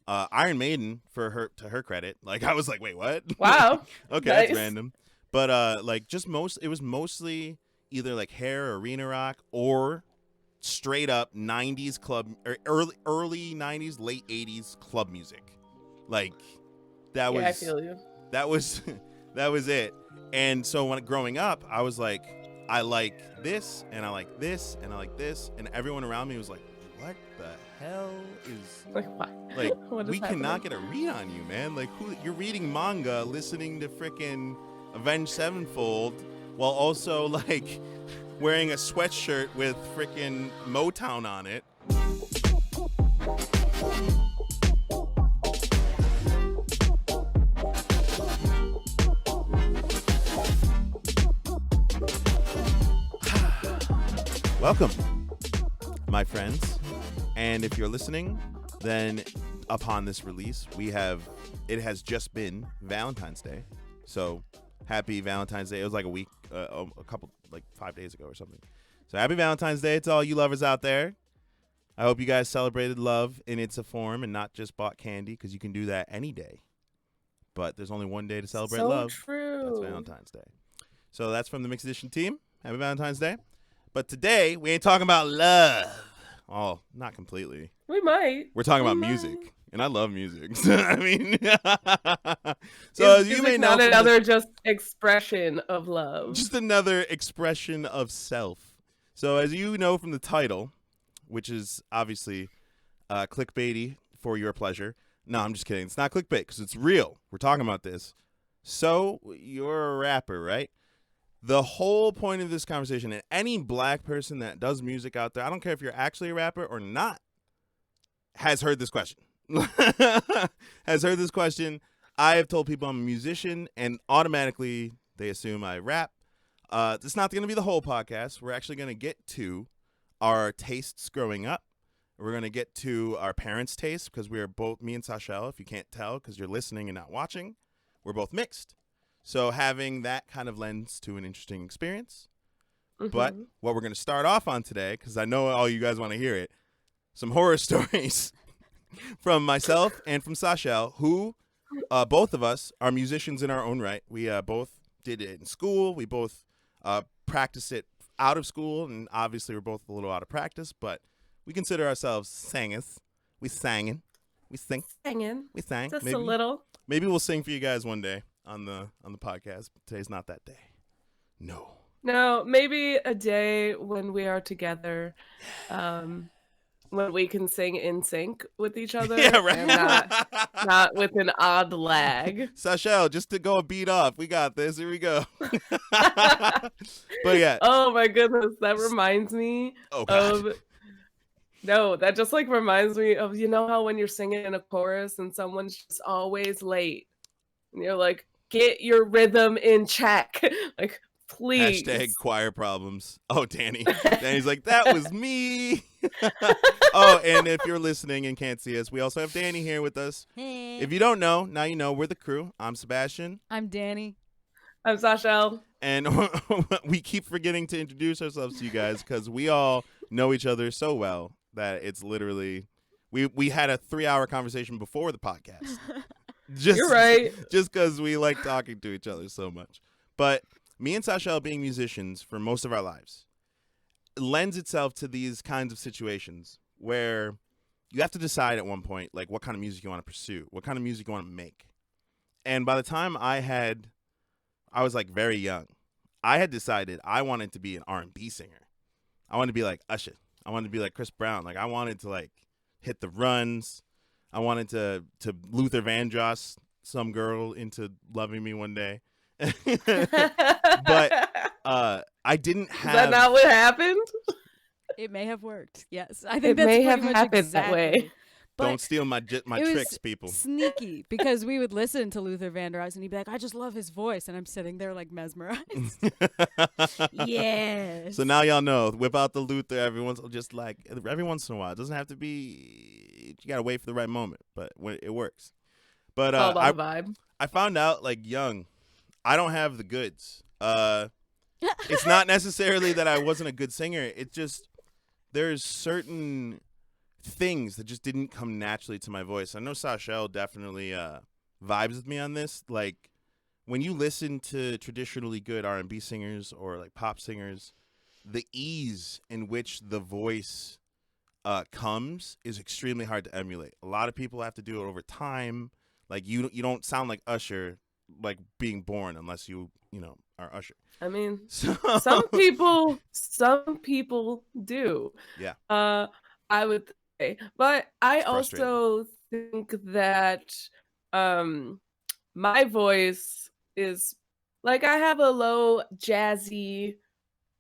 Iron Maiden to her credit. Like I was like, wait, what? Wow. Okay, Nice. that's random. But like it was mostly either like hair or arena rock or straight up 90s club or early 90s, late 80s club music. Like that Yeah, I was feel you. that was that was it. And so when growing up, I was like, I like this and I like this and I like this, and everyone around me was like, what the hell is Like, what? like What is we cannot happening? get a read on you, man. Like you're reading manga, listening to freaking Avenged Sevenfold while also like wearing a sweatshirt with freaking Motown on it. Welcome, my friends. And if you're listening, then upon this release, it has just been Valentine's Day. So happy Valentine's Day. It was like a couple, like 5 days ago or something. So happy Valentine's Day to all you lovers out there. I hope you guys celebrated love in its form and not just bought candy, because you can do that any day. But there's only one day to celebrate love. True. That's Valentine's Day. So that's from the Mixed Edition team. Happy Valentine's Day. But today, we ain't talking about love. Oh, not completely. We might. We're talking about music. And I love music. I mean, so as you may know, not another just expression of love. Just another expression of self. So as you know from the title, which is obviously clickbaity for your pleasure. No, I'm just kidding. It's not clickbait because it's real. We're talking about this. So you're a rapper, right? The whole point of this conversation, and any black person that does music out there, I don't care if you're actually a rapper or not, has heard this question. Has heard this question. I have told people I'm a musician, and automatically they assume I rap. It's not going to be the whole podcast. We're actually going to get to our tastes growing up. We're going to get to our parents' tastes, because we are both, me and Sashel, if you can't tell because you're listening and not watching, we're both mixed. So having that kind of lends to an interesting experience. Mm-hmm. But what we're going to start off on today, because I know all you guys want to hear it, some horror stories from myself and from Sashel, who both of us are musicians in our own right. We both did it in school. We both practice it out of school, and obviously we're both a little out of practice, but we consider ourselves singers. We singing. We sing. Singing. We sang. Just a little. Maybe we'll sing for you guys one day on the podcast. But today's not that day. No, maybe a day when we are together, when we can sing in sync with each other. Yeah, right. And not with an odd lag. Sashel, just to go a beat off, we got this. Here we go. But yeah. Oh my goodness, that reminds me that just like reminds me of, you know how when you're singing in a chorus and someone's just always late, and you're like, get your rhythm in check. Like, please. Hashtag choir problems. Oh, Dani. Dani's like, that was me. Oh, and if you're listening and can't see us, we also have Dani here with us. Hey. If you don't know, now you know. We're the crew. I'm Sebastian. I'm Dani. I'm Sashel. And we keep forgetting to introduce ourselves to you guys because we all know each other so well that it's literally, we had a 3-hour conversation before the podcast. You're right. Just because we like talking to each other so much. But me and Sashel being musicians for most of our lives lends itself to these kinds of situations where you have to decide at one point, like, what kind of music you want to pursue, what kind of music you want to make. And by the time I was like very young, I had decided I wanted to be an R&B singer. I wanted to be like Usher. I wanted to be like Chris Brown. Like, I wanted to like hit the runs. I wanted to Luther Vandross some girl into loving me one day. But I didn't have. Is that not what happened? It may have worked. Yes, I think it that's may pretty have much happened exactly. that way. But don't steal my tricks, people. Sneaky, because we would listen to Luther Vandross and he'd be like, "I just love his voice," and I'm sitting there like mesmerized. Yes. So now y'all know. Whip out the Luther. Every once in a while. It doesn't have to be. You gotta wait for the right moment, but when it works. But all about the vibe. I found out like young, I don't have the goods. It's not necessarily that I wasn't a good singer. It's just there's certain things that just didn't come naturally to my voice. I know Sashel definitely vibes with me on this. Like when you listen to traditionally good R&B singers or like pop singers, the ease in which the voice comes is extremely hard to emulate. A lot of people have to do it over time. Like you don't sound like Usher like being born unless you are Usher. I mean, So some people do. yeah, I would say, but I it's frustrating. also think that um my voice is like I have a low jazzy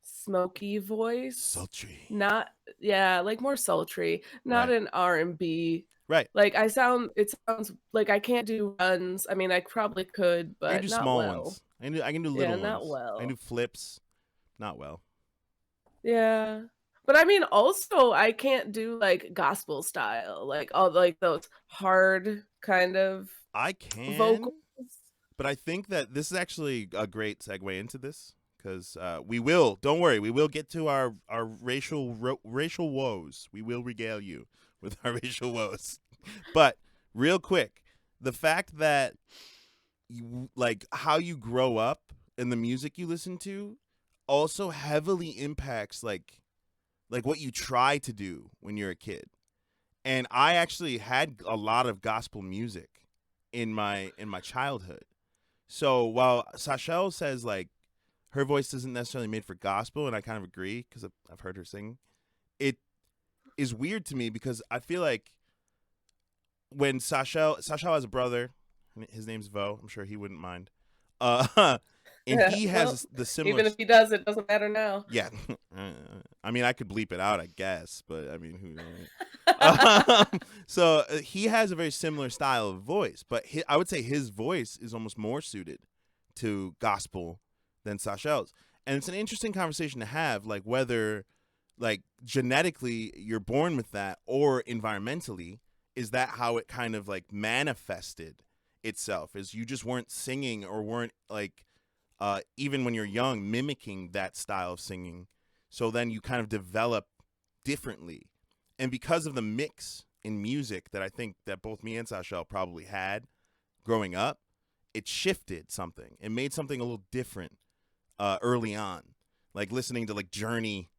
smoky voice. Sultry. Not like more sultry, not Right. an R&B. Right. Like it sounds like I can't do runs. I mean, I probably could, I can but do not small well. ones. I can do Yeah, little not ones. I can do well. flips. Not well. Yeah. But I mean, also, I can't do like gospel style, like all like those hard kind of I can, vocals. but I think that this is actually a great segue into this because we will. Don't worry, we will get to our racial woes. We will regale you with our racial woes. But real quick, the fact that you like how you grow up and the music you listen to also heavily impacts like what you try to do when you're a kid. And I actually had a lot of gospel music in my childhood. So while Sashel says like her voice isn't necessarily made for gospel, and I kind of agree because I've heard her sing, it is weird to me because I feel like when Sashel has a brother, his name's Vo. I'm sure he wouldn't mind. And he Well, has the similar. even if he does, it doesn't matter now. Yeah, I mean I could bleep it out, I guess, but I mean who knows. So he has a very similar style of voice, but I would say his voice is almost more suited to gospel than Sashel's. And it's an interesting conversation to have, like whether like genetically you're born with that or environmentally, is that how it kind of like manifested itself? Is you just weren't singing or weren't like even when you're young mimicking that style of singing, so then you kind of develop differently. And because of the mix in music that I think that both me and Sashel probably had growing up, it shifted something. It made something a little different early on, like listening to like Journey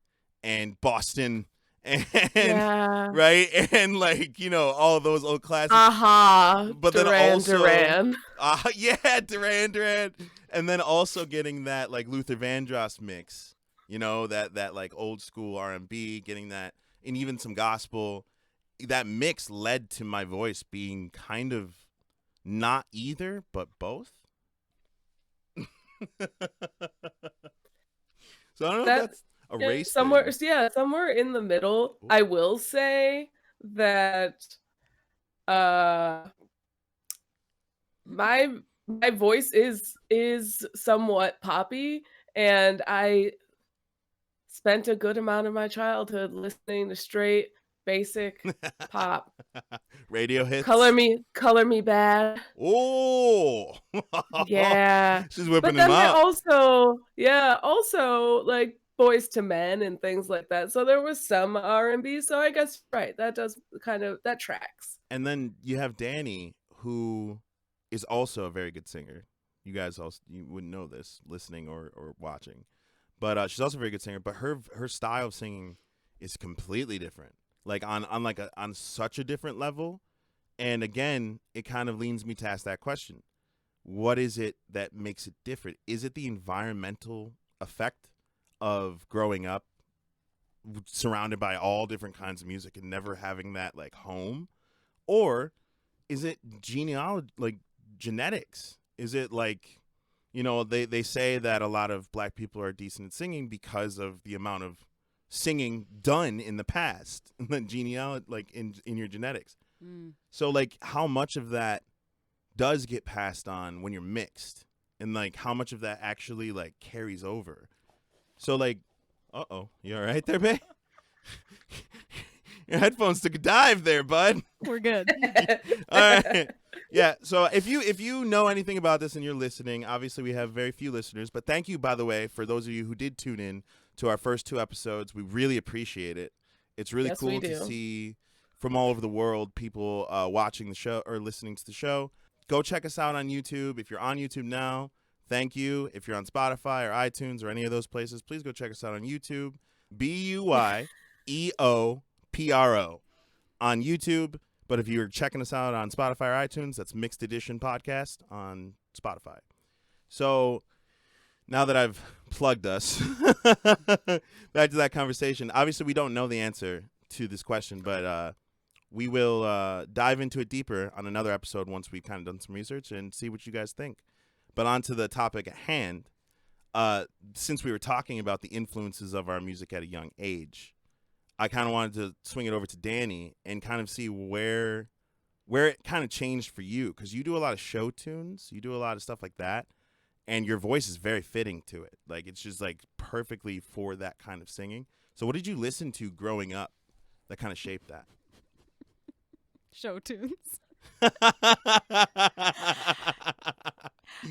and Boston and Yeah. right and like all of those old classics. But then Duran also Duran. yeah, Duran, and then also getting that like Luther Vandross mix, that like old school R&B, getting that, and even some gospel. That mix led to my voice being kind of not either, but both. So I don't know if that's a race somewhere thing. somewhere in the middle. Ooh. I will say that my my voice is somewhat poppy, and I spent a good amount of my childhood listening to straight basic pop. Radio hits. Color me bad. Oh, Yeah. she's whipping But him then I up. also like Boys to Men and things like that. So there was some R&B. So I guess right, that does that tracks. And then you have Dani, who is also a very good singer. You guys also, you wouldn't know this listening or watching, but she's also a very good singer. But her style of singing is completely different, like on such a different level. And again, it kind of leans me to ask that question: what is it that makes it different? Is it the environmental effect of growing up surrounded by all different kinds of music and never having that like home? Or is it genealogy, like genetics? Is it like, they say that a lot of black people are decent at singing because of the amount of singing done in the past, and then genealogy, like in your genetics. So like how much of that does get passed on when you're mixed, and like how much of that actually like carries over? So like, you all right there, babe? Your headphones took a dive there, bud. We're good. All right. Yeah. So if you know anything about this and you're listening, obviously we have very few listeners, but thank you, by the way, for those of you who did tune in to our first 2 episodes. We really appreciate it. It's really Yes, cool we to do. see from all over the world, people watching the show or listening to the show. Go check us out on YouTube. If you're on YouTube now, thank you. If you're on Spotify or iTunes or any of those places, please go check us out on YouTube. BUYEOPRO on YouTube. But if you're checking us out on Spotify or iTunes, that's Mixed Edition Podcast on Spotify. So now that I've plugged us back to that conversation, obviously we don't know the answer to this question, but we will dive into it deeper on another episode once we've kind of done some research and see what you guys think. But on to the topic at hand. Since we were talking about the influences of our music at a young age, I kind of wanted to swing it over to Dani and kind of see where it kind of changed for you, because you do a lot of show tunes, you do a lot of stuff like that, and your voice is very fitting to it. Like, it's just like perfectly for that kind of singing. So what did you listen to growing up that kind of shaped that? Show tunes.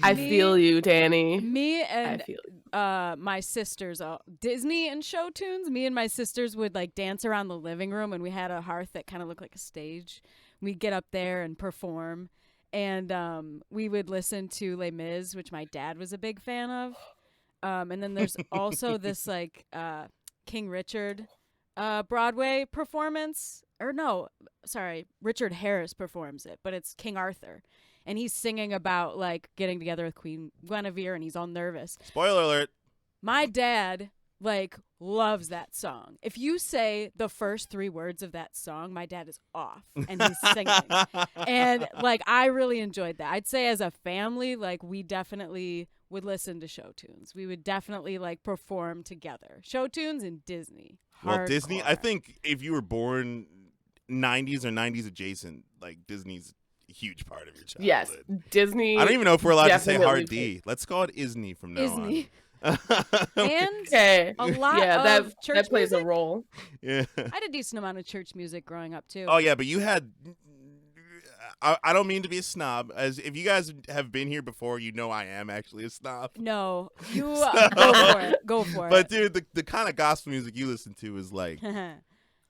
I feel you, Dani. Me I and feel you. my sisters, Disney and show tunes. Me and my sisters would like dance around the living room, and we had a hearth that kind of looked like a stage. We'd get up there and perform, and we would listen to Les Mis, which my dad was a big fan of. And then there's also this like King Richard Broadway performance. Or no, sorry, Richard Harris performs it, but it's King Arthur. And he's singing about, like, getting together with Queen Guinevere, and he's all nervous. Spoiler alert. My dad, like, loves that song. If you say the first 3 words of that song, my dad is off, and he's singing. And, like, I really enjoyed that. I'd say as a family, like, we definitely would listen to show tunes. We would definitely, like, perform together. Show tunes and Disney. Well, Disney, I Hardcore. think if you were born 90s or 90s adjacent, like, Disney's a huge part of your childhood. Yes, Disney. I don't even know if we're allowed to say definitely hard played. D. Let's call it Isney from now Disney. on. And Okay. a lot Yeah, of church that plays music. a role. Yeah. I had a decent amount of church music growing up, too. Oh, yeah, but you had... I don't mean to be a snob. As if you guys have been here before, you know I am actually a snob. No, you go for it. Go for But, dude, the kind of gospel music you listen to is like... it.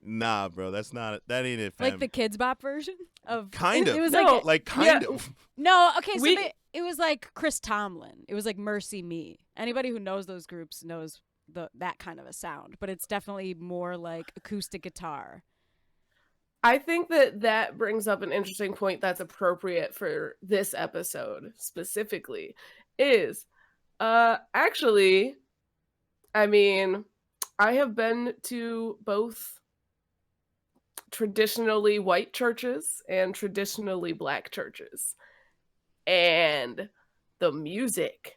Nah, bro, that ain't it, fam. Like the Kids Bop version of Kind of. It was No. like kind Yeah. of. no, okay, so We- it was like Chris Tomlin. It was like Mercy Me. Anybody who knows those groups knows that kind of a sound, but it's definitely more like acoustic guitar. I think that brings up an interesting point that's appropriate for this episode specifically. Is actually, I mean, I have been to both traditionally white churches and traditionally black churches, and the music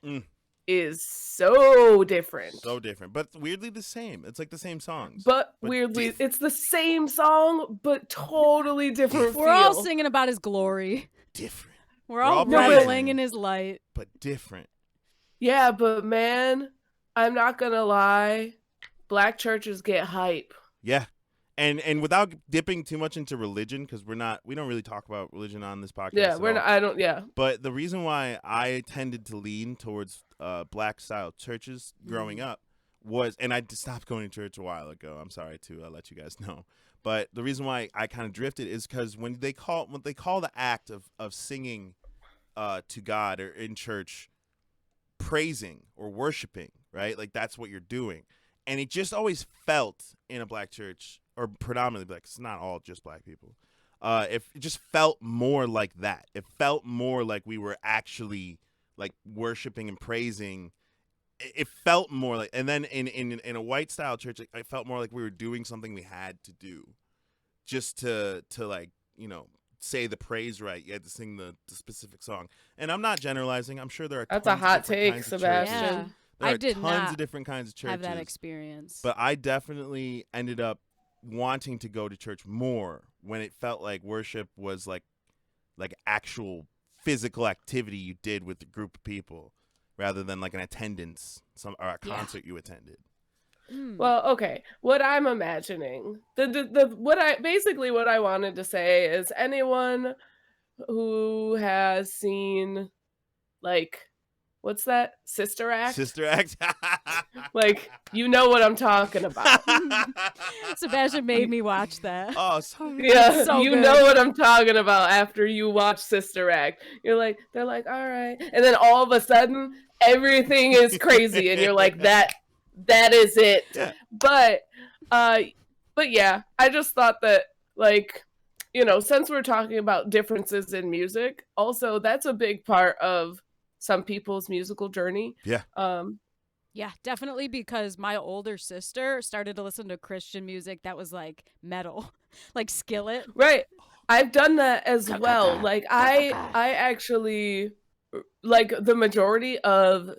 is so different. So different, but weirdly the same. It's like the same songs. But but weirdly, different. it's the same song, but totally different We're all feel. singing about his glory. Different, We're all praising reveling him, in his light. but different. Yeah, but man, I'm not gonna lie, black churches get hype. Yeah. And without dipping too much into religion, because we don't really talk about religion on this podcast. Yeah, at we're all. not. I don't. Yeah, But the reason why I tended to lean towards black style churches growing up was, and I stopped going to church a while ago. I'm sorry to let you guys know. But the reason why I kind of drifted is because when they call the act of singing to God or in church, praising or worshiping, right? Like that's what you're doing. And it just always felt in a black church, or predominantly black, 'cause it's not all just black people. It just felt more like that. It felt more like we were actually like worshiping and praising. It felt more like, and then in a white style church, it felt more like we were doing something we had to do, just to like, you know, say the praise right. You had to sing the specific song. And I'm not generalizing. I'm sure there are that's a tons of hot different take, kinds of Sebastian. churches. Yeah. There I are did tons not of different kinds of churches. Have that experience. But I definitely ended up wanting to go to church more when it felt like worship was like actual physical activity you did with a group of people, rather than like an attendance or a concert you attended. Well, okay. What I'm imagining, what I wanted to say is anyone who has seen like what's that? Sister Act? Sister Act. Like, you know what I'm talking about. Sebastian made me watch that. Oh, so Yeah, So you good. know what I'm talking about after you watch Sister Act. They're like, all right. And then all of a sudden, everything is crazy. And you're like, that is it. Yeah. But yeah, I just thought that, like, since we're talking about differences in music, also that's a big part of some people's musical journey. Yeah. Yeah, definitely, because my older sister started to listen to Christian music that was like metal, like Skillet. Right. I've done that as well. Like I actually, like, the majority of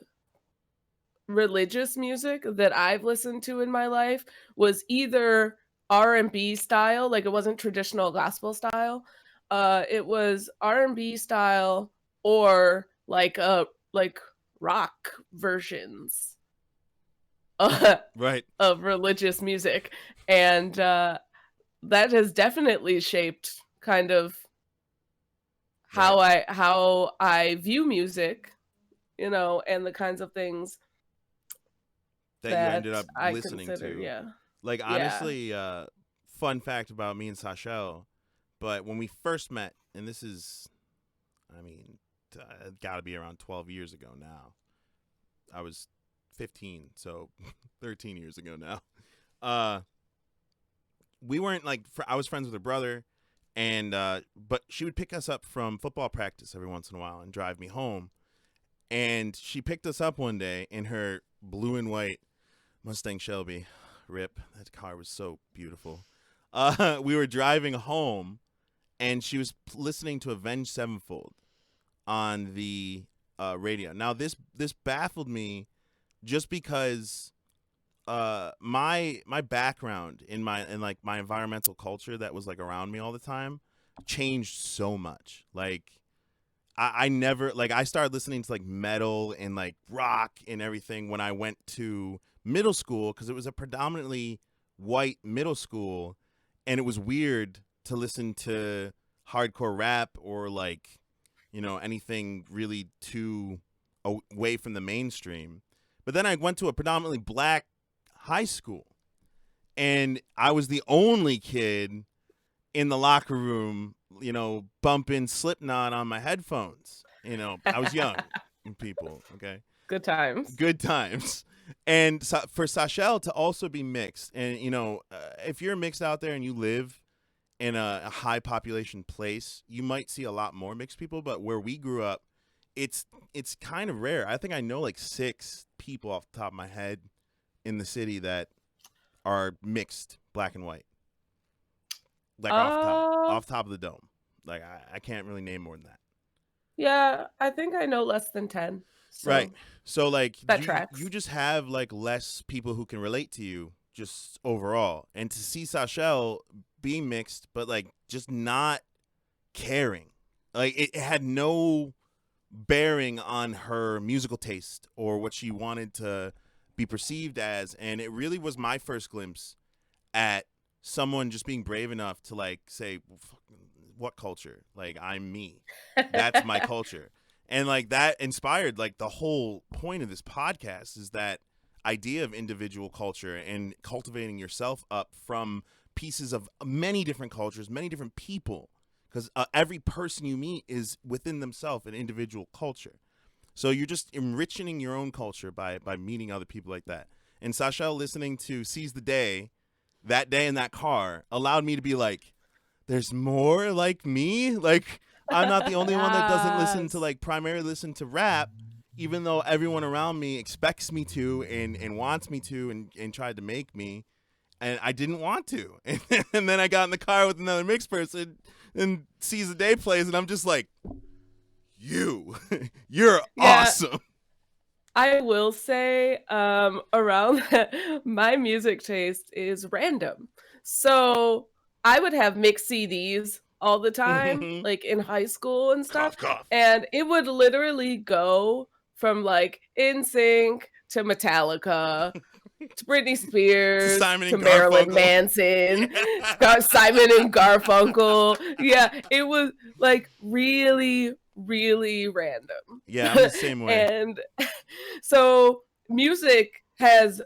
religious music that I've listened to in my life was either R&B style, like it wasn't traditional gospel style. It was R&B style, or like rock versions Right. of religious music. And that has definitely shaped kind of how I view music, and the kinds of things That you ended up I listening consider, to. yeah. Like, honestly, fun fact about me and Sashel, but when we first met, and this is, I mean, got to be around 12 years ago now. I was 15, so 13 years ago now. We weren't like, I was friends with her brother, and but she would pick us up from football practice every once in a while and drive me home. And she picked us up one day in her blue and white Mustang Shelby. Rip. That car was so beautiful. We were driving home, and she was listening to Avenged Sevenfold on the radio. Now, this baffled me just because my background in my environmental culture that was like around me all the time changed so much. Like, I never, like, I started listening to like metal and like rock and everything when I went to middle school, because it was a predominantly white middle school, and it was weird to listen to hardcore rap or like, anything really too away from the mainstream. But then I went to a predominantly black high school, and I was the only kid in the locker room, bumping Slipknot on my headphones. I was young, people, okay? Good times. Good times. And for Sashel to also be mixed, and, if you're mixed out there and you live in a high population place, you might see a lot more mixed people, but where we grew up, it's kind of rare. I think I know like 6 people off the top of my head in the city that are mixed black and white. Like off top of the dome. Like I can't really name more than that. Yeah, I think I know less than 10. So Right. So like that tracks. You just have like less people who can relate to you just overall. And to see Sashel being mixed, but like just not caring. Like it had no bearing on her musical taste or what she wanted to be perceived as. And it really was my first glimpse at someone just being brave enough to like say, what culture? Like, I'm me. That's my culture. And like that inspired like the whole point of this podcast, is that idea of individual culture and cultivating yourself up from pieces of many different cultures, many different people, because every person you meet is within themselves an individual culture. So you're just enriching your own culture by meeting other people like that. And Sashel listening to Seize the Day that day in that car allowed me to be like, there's more like me. Like, I'm not the only one that doesn't listen to like primarily listen to rap, even though everyone around me expects me to and wants me to and tried to make me. And I didn't want to. And then I got in the car with another mixed person and Seize the Day plays, and I'm just like, you're awesome. I will say, around my music taste is random. So I would have mixed CDs all the time, like in high school and stuff. Cough. And it would literally go from like NSYNC to Metallica to Britney Spears to Marilyn Manson, Simon and Garfunkel. Yeah, it was like really really random. Yeah, I'm the same way. And so music has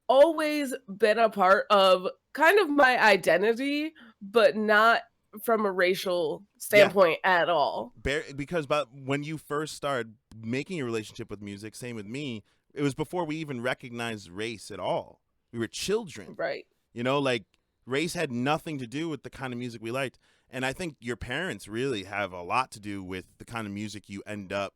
always been a part of kind of my identity, but not from a racial standpoint at all. Because but when you first started making your relationship with music, same with me, it was before we even recognized race at all. We were children. Right. You know, like race had nothing to do with the kind of music we liked. And I think your parents really have a lot to do with the kind of music you end up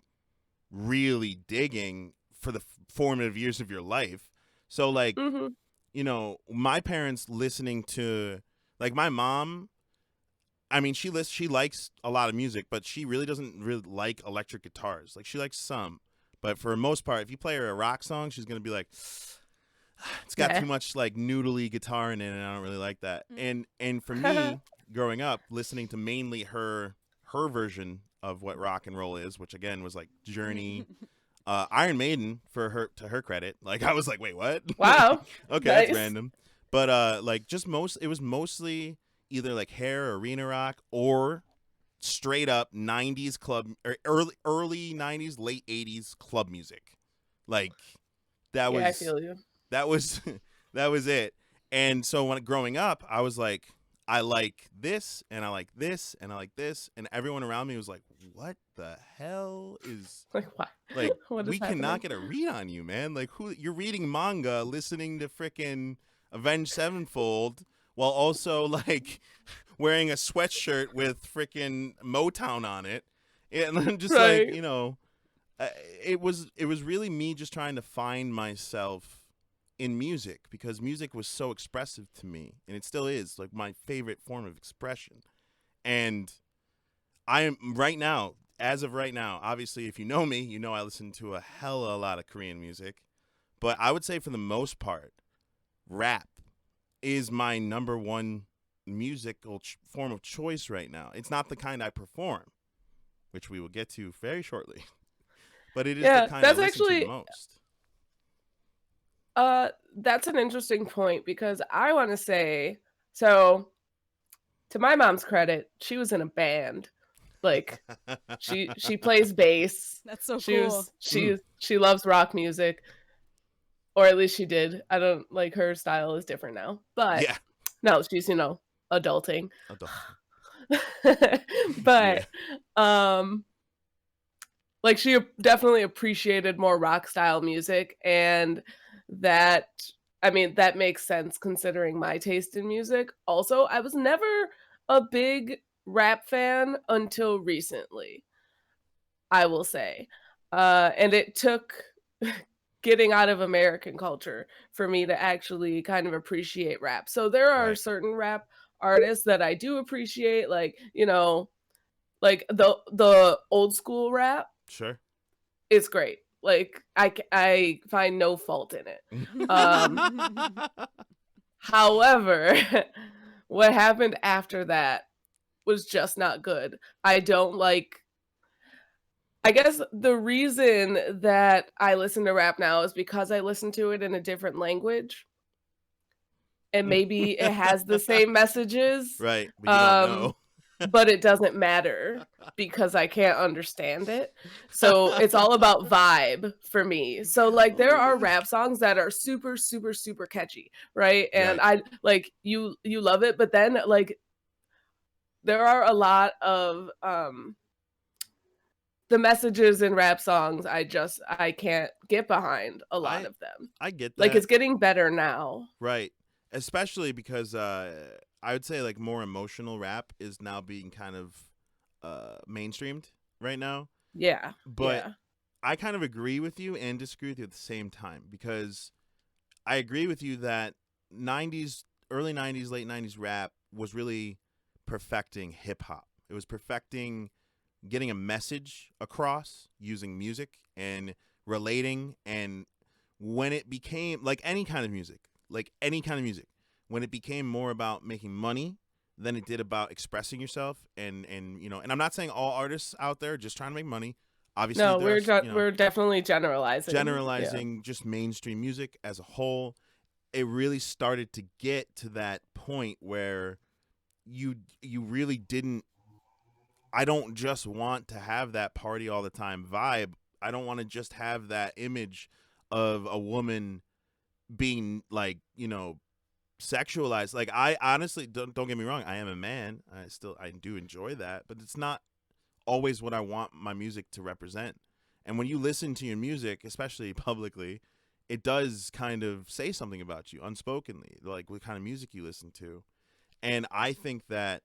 really digging for the formative years of your life. So like, you know, my parents listening to, like, my mom, I mean, she likes a lot of music, but she really doesn't really like electric guitars. Like, she likes some, but for the most part, if you play her a rock song, she's gonna be like, it's got too much like noodly guitar in it, and I don't really like that. And for me, growing up, listening to mainly her version of what rock and roll is, which again was like Journey, Iron Maiden, to her credit. Like, I was like, wait, what? Wow. Okay, Nice. that's random. But like it was mostly either like hair, arena rock, or straight up 90s club, or early 90s, late 80s club music. Like, that was, I feel you. that was that was it. And so when growing up, I was like, I like this, and I like this, and I like this, and everyone around me was like, what the hell is, Like, what? like, What is we cannot happening? get a read on you, man. Like, who, you're reading manga, listening to frickin' Avenged Sevenfold, while also like wearing a sweatshirt with frickin' Motown on it. And I'm just Right. like, you know, it was really me just trying to find myself in music, because music was so expressive to me, and it still is like my favorite form of expression. And I am right now, as of right now, obviously, if you know me, you know I listen to a hell of a lot of Korean music, but I would say for the most part, rap is my number one musical form of choice right now. It's not the kind I perform, which we will get to very shortly, but it is the kind I that's listen to the actually most. that's an interesting point, because I want to say, so to my mom's credit, she was in a band. Like, she plays bass. That's so She cool. she loves rock music, or at least she did. I don't, like, her style is different now. But Yeah. no, she's, adulting. Adult. But like, she definitely appreciated more rock style music, and that, I mean, that makes sense considering my taste in music. Also, I was never a big rap fan until recently, I will say. And it took getting out of American culture for me to actually kind of appreciate rap. So there are Right. certain rap artists that I do appreciate, like, like the old school rap Sure. is great. Like, I find no fault in it. However, what happened after that was just not good. I don't like, I guess the reason that I listen to rap now is because I listen to it in a different language. And maybe it has the same messages. Right, but you don't know. But it doesn't matter because I can't understand it. So it's all about vibe for me. So, like, there are rap songs that are super, super, super catchy, right? And Right. I like, you love it, but then, like, there are a lot of the messages in rap songs I can't get behind a lot of them. I get that. Like, it's getting better now. Right. Especially because I would say like more emotional rap is now being kind of mainstreamed right now. Yeah. But yeah. I kind of agree with you and disagree with you at the same time, because I agree with you that 90s, early 90s, late 90s rap was really perfecting hip hop. It was perfecting getting a message across using music and relating. And when it became like any kind of music, when it became more about making money than it did about expressing yourself, and and I'm not saying all artists out there just trying to make money. Obviously, No, there are, we're definitely generalizing. generalizing just mainstream music as a whole. It really started to get to that point where you really didn't. I don't just want to have that party all the time vibe. I don't want to just have that image of a woman being like, sexualized. Like, I honestly, don't get me wrong, I am a man. I do enjoy that, but it's not always what I want my music to represent. And when you listen to your music, especially publicly, it does kind of say something about you unspokenly, like what kind of music you listen to. And I think that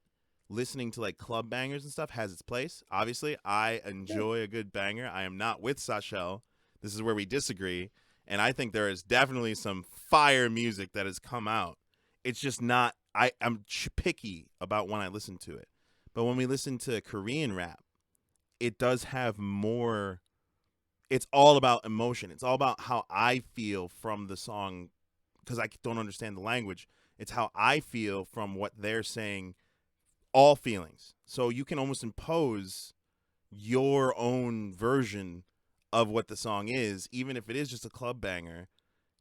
listening to like club bangers and stuff has its place. Obviously, I enjoy a good banger. I am not with Sashel. This is where we disagree. And I think there is definitely some fire music that has come out. It's just not, I'm picky about when I listen to it. But when we listen to Korean rap, it does have more, it's all about emotion. It's all about how I feel from the song, because I don't understand the language. It's how I feel from what they're saying, all feelings. So you can almost impose your own version of what the song is, even if it is just a club banger.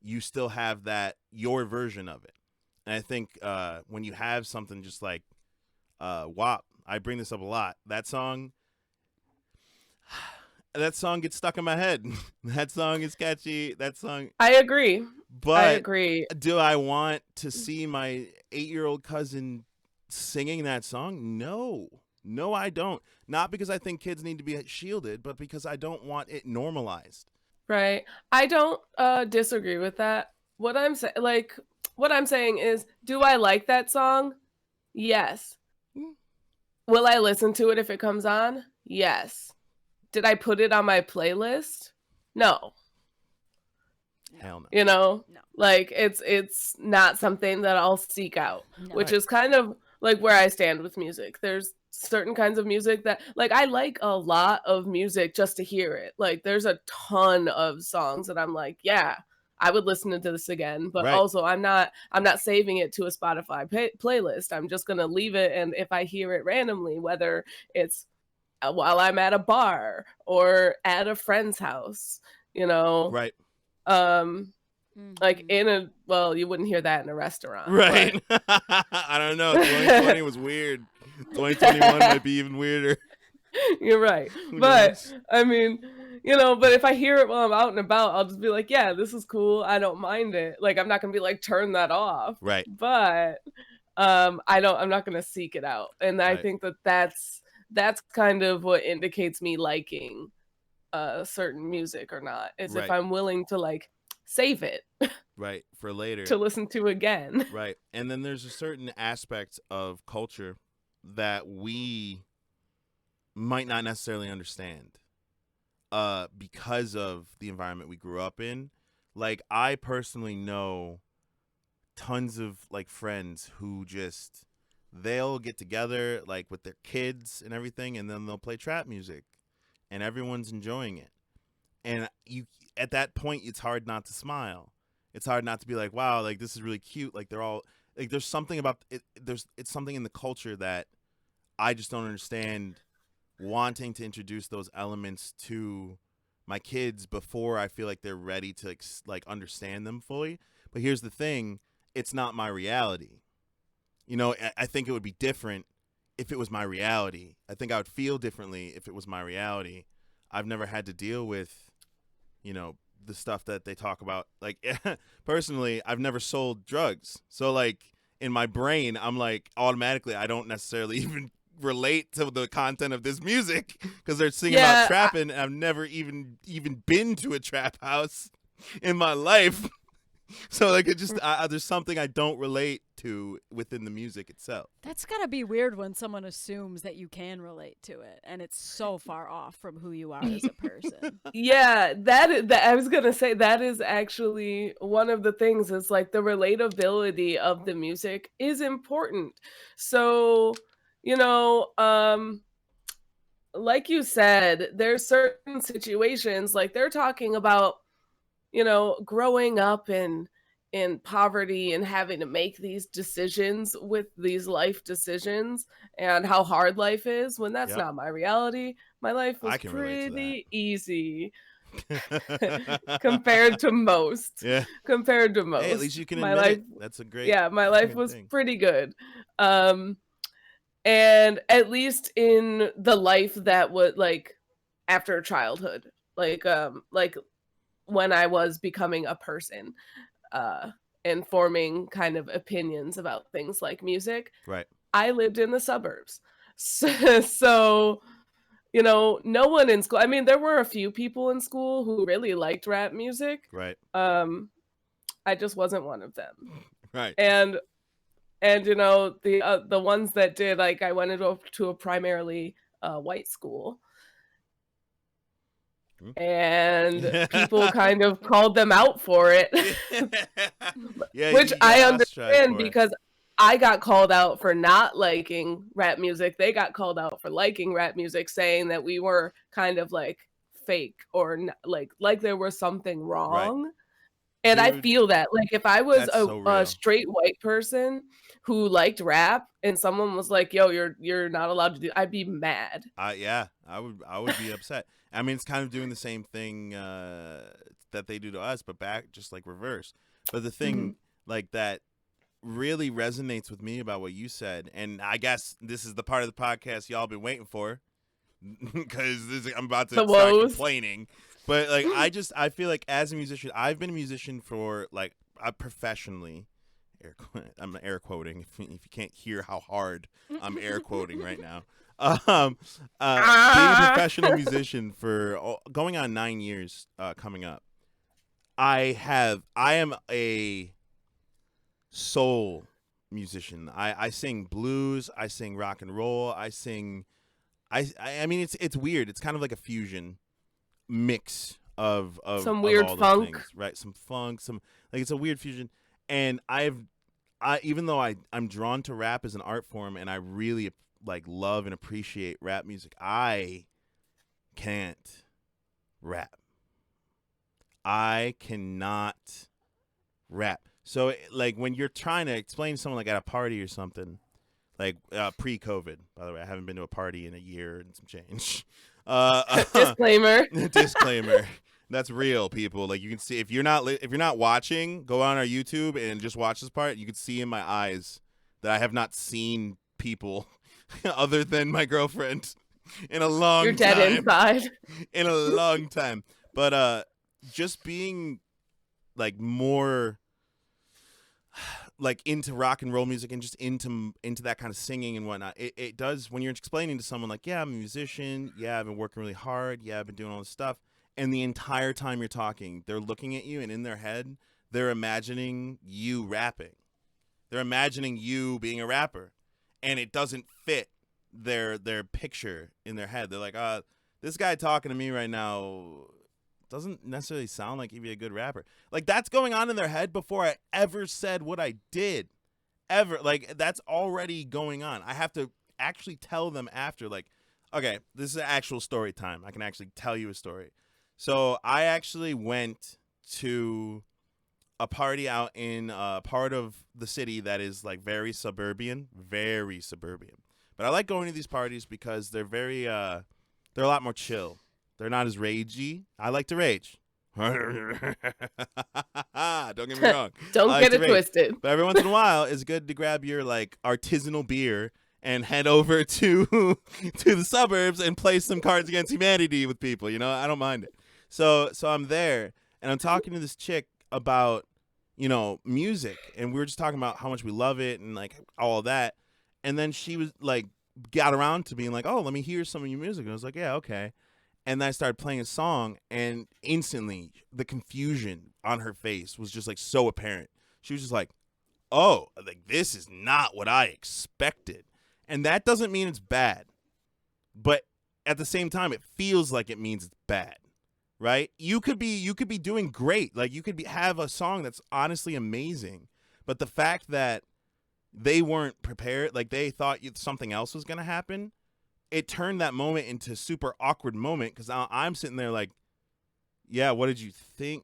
You still have that, your version of it. And I think when you have something just like WAP, I bring this up a lot. That song gets stuck in my head. That song is catchy. That song. I agree. But I agree. Do I want to see my 8-year-old cousin singing that song? No, I don't. Not because I think kids need to be shielded, but because I don't want it normalized. Right. I don't disagree with that. What I'm saying is, do I like that song? Yes. Will I listen to it if it comes on? Yes. Did I put it on my playlist? No. Hell no. No. Like it's not something that I'll seek out, which Right. is kind of like where I stand with music. There's certain kinds of music that, like, I like a lot of music just to hear it. Like, there's a ton of songs that I'm like, yeah, I would listen to this again. But Right. also, I'm not saving it to a Spotify playlist. I'm just gonna leave it, and if I hear it randomly, whether it's while I'm at a bar or at a friend's house, Right. like you wouldn't hear that in a restaurant. Right. I don't know. 2020 was weird. 2021 might be even weirder. You're right. Who But knows? I mean, but if I hear it while I'm out and about, I'll just be like, yeah, this is cool. I don't mind it. Like, I'm not gonna be like, turn that off. Right. But I'm not gonna seek it out. And I Right. think that's kind of what indicates me liking certain music or not, is if Right. I'm willing to like save it Right. For later. to listen to again. Right. And then there's a certain aspect of culture that we might not necessarily understand because of the environment we grew up in. Like, I personally know tons of like friends who just, they'll get together like with their kids and everything, and then they'll play trap music and everyone's enjoying it. And you, at that point, it's hard not to smile. It's hard not to be like, wow, like this is really cute. Like, they're all like, there's something about it. It's something in the culture that I just don't understand, wanting to introduce those elements to my kids before I feel like they're ready to like understand them fully. But here's the thing. It's not my reality. I think it would be different if it was my reality. I think I would feel differently if it was my reality. I've never had to deal with, the stuff that they talk about. Like, personally, I've never sold drugs. So, like, in my brain, I'm like, automatically, I don't necessarily even relate to the content of this music because they're singing about trapping, and I've never even been to a trap house in my life. So, like, it just, there's something I don't relate to within the music itself. That's gotta be weird when someone assumes that you can relate to it, and it's so far off from who you are as a person. Yeah, that I was gonna say, that is actually one of the things, is like the relatability of the music is important. So, like you said, there's certain situations, like they're talking about, growing up in poverty and having to make these decisions with these life decisions and how hard life is, when that's Yep. not my reality. My life was can relate to pretty easy that. compared to most. Yeah. Compared to most. Hey, at least you can my admit life, it. That's a great. yeah, my life was thing. pretty good. And at least in the life that would like after childhood, like when I was becoming a person, uh, and forming kind of opinions about things like music, Right. I lived in the suburbs. So, you know, no one in school. I mean, there were a few people in school who really liked rap music. Right. I just wasn't one of them. Right. And you know, the ones that did, like I went to a primarily white school, and people kind of called them out for it. Yeah, Which you I got ostracized understand for it. because I got called out for not liking rap music. They got called out for liking rap music, saying that we were kind of like fake or like there was something Right. wrong. And I Dude, feel that like if I was that's so a real. straight white person who liked rap and someone was like, "Yo, you're not allowed to do," I'd be mad. Yeah, I would be upset. I mean, it's kind of doing the same thing that they do to us, but back just like reverse. But the thing like that really resonates with me about what you said, and I guess this is the part of the podcast y'all been waiting for, because I'm about to The start woes. complaining. But like, I feel like as a musician, I've been a musician for like professionally. I'm air quoting if you can't hear how hard I'm air quoting right now. Being a professional musician for going on 9 years coming up, I am a soul musician. I sing blues, I sing rock and roll, I sing I mean it's weird. It's kind of like a fusion mix of Some of weird all those funk. things, right? Some funk, some like it's a weird fusion. And I even though I'm drawn to rap as an art form and I really like love and appreciate rap music, I can't rap. I cannot rap. So like when you're trying to explain to someone like at a party or something, like pre-COVID, by the way, I haven't been to a party in a year and some change. Disclaimer. Disclaimer. That's real, people. Like you can see if you're not watching, go on our YouTube and just watch this part. You can see in my eyes that I have not seen people other than my girlfriend in a long You're time. dead inside. In a long time. But just being like more like into rock and roll music and just into that kind of singing and whatnot, it does when you're explaining to someone like, yeah, I'm a musician, yeah, I've been working really hard, yeah, I've been doing all this stuff, and the entire time you're talking, they're looking at you and in their head, they're imagining you rapping. They're imagining you being a rapper, and it doesn't fit their picture in their head. They're like, this guy talking to me right now doesn't necessarily sound like he'd be a good rapper. Like that's going on in their head before I ever said what I did. Ever. Like that's already going on. I have to actually tell them after, like, okay, this is actual story time. I can actually tell you a story. So I actually went to a party out in a part of the city that is like very suburban. But I like going to these parties because they're very they're a lot more chill. They're not as ragey. I like to rage. Don't get me wrong. Don't I like get it to rage. twisted. But every once in a while, it's good to grab your like artisanal beer and head over to the suburbs and play some Cards Against Humanity with people. You know, I don't mind it. So I'm there and I'm talking to this chick about, you know, music, and we were just talking about how much we love it and like all of that. And then she was like, got around to being like, oh, let me hear some of your music. And I was like, yeah, okay. And then I started playing a song, and instantly the confusion on her face was just like so apparent. She was just like, oh, like this is not what I expected. And that doesn't mean it's bad. But at the same time, it feels like it means it's bad. Right? You could be doing great. Like you could have a song that's honestly amazing. But the fact that they weren't prepared, like they thought something else was going to happen, it turned that moment into a super awkward moment because I'm sitting there like, yeah, what did you think?